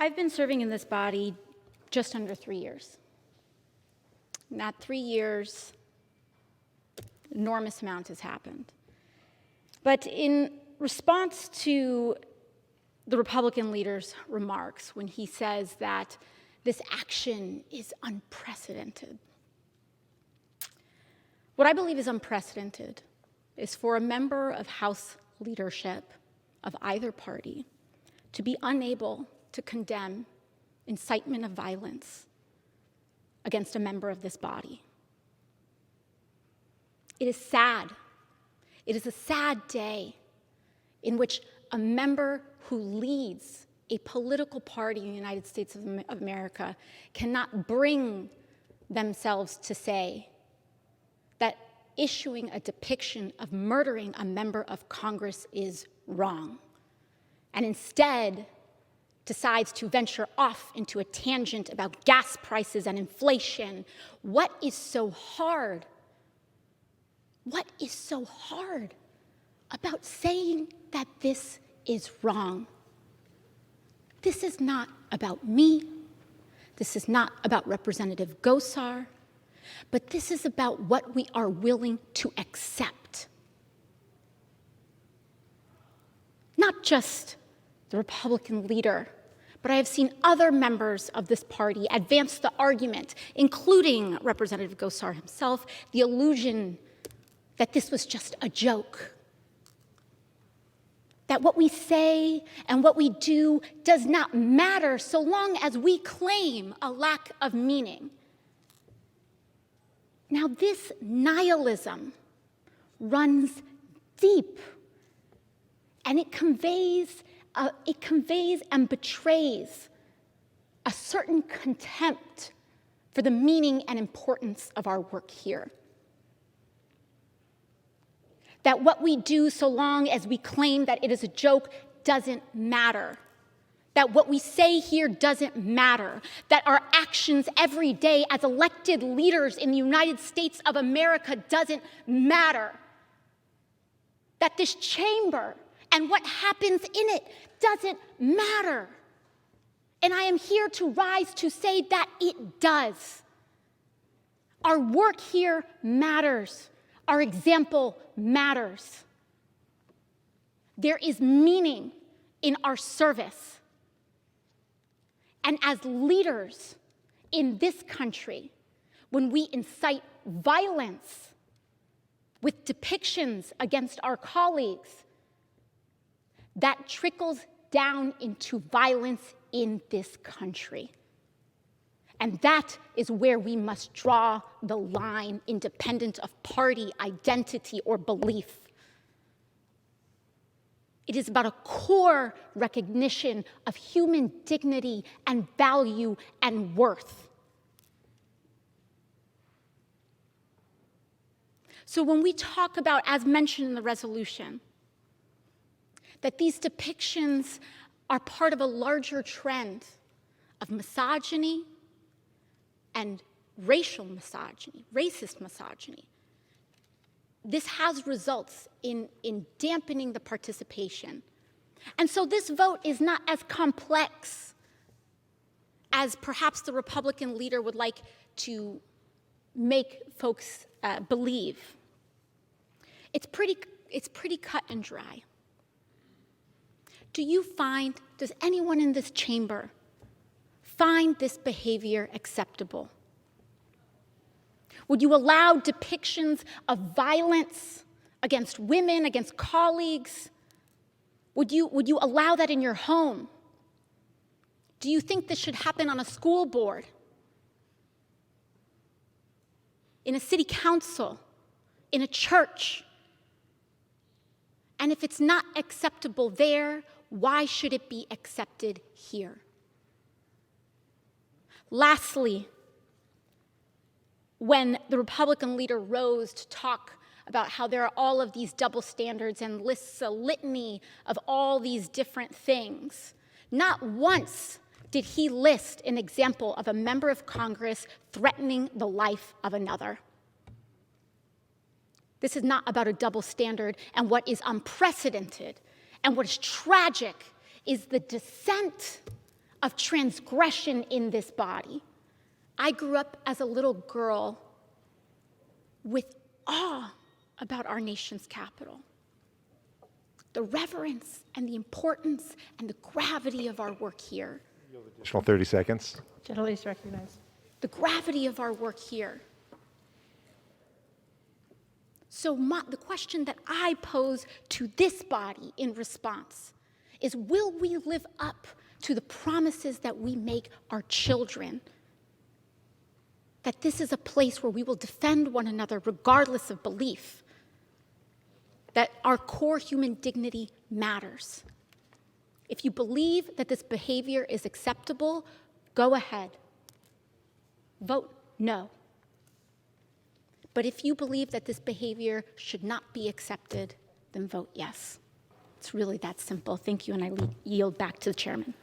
I've been serving in this body just under 3 years. In that 3 years, enormous amount has happened. But in response to the Republican leader's remarks when he says that this action is unprecedented, what I believe is unprecedented is for a member of House leadership of either party to be unable to condemn incitement of violence against a member of this body. It is sad. It is a sad day in which a member who leads a political party in the United States of America cannot bring themselves to say that issuing a depiction of murdering a member of Congress is wrong, and instead decides to venture off into a tangent about gas prices and inflation. What is so hard? What is so hard about saying that this is wrong? This is not about me. This is not about Representative Gosar, but this is about what we are willing to accept. Not just the Republican leader, but I have seen other members of this party advance the argument, including Representative Gosar himself, the illusion that this was just a joke. That what we say and what we do does not matter so long as we claim a lack of meaning. Now, this nihilism runs deep, and it conveys and betrays a certain contempt for the meaning and importance of our work here. That what we do, so long as we claim that it is a joke, doesn't matter. That what we say here doesn't matter. That our actions every day as elected leaders in the United States of America doesn't matter. That this chamber and what happens in it doesn't matter. And I am here to rise to say that it does. Our work here matters. Our example matters. There is meaning in our service. And as leaders in this country, when we incite violence with depictions against our colleagues, that trickles down into violence in this country. And that is where we must draw the line, independent of party, identity, or belief. It is about a core recognition of human dignity and value and worth. So when we talk about, as mentioned in the resolution, that these depictions are part of a larger trend of misogyny and racial misogyny, racist misogyny, this has results in dampening the participation. And so this vote is not as complex as perhaps the Republican leader would like to make folks believe. It's pretty cut and dry. Does anyone in this chamber find this behavior acceptable? Would you allow depictions of violence against women, against colleagues? Would you allow that in your home? Do you think this should happen on a school board? In a city council? In a church? And if it's not acceptable there, why should it be accepted here? Lastly, when the Republican leader rose to talk about how there are all of these double standards and lists a litany of all these different things, not once did he list an example of a member of Congress threatening the life of another. This is not about a double standard, and what is unprecedented and what is tragic is the descent of transgression in this body. I grew up as a little girl with awe about our nation's capital. The reverence and the importance and the gravity of our work here. Additional 30 seconds. Generally is recognized. The gravity of our work here. So the question that I pose to this body in response is, will we live up to the promises that we make our children? That this is a place where we will defend one another regardless of belief. That our core human dignity matters. If you believe that this behavior is acceptable, go ahead. Vote no. But if you believe that this behavior should not be accepted, then vote yes. It's really that simple. Thank you, and I yield back to the chairman.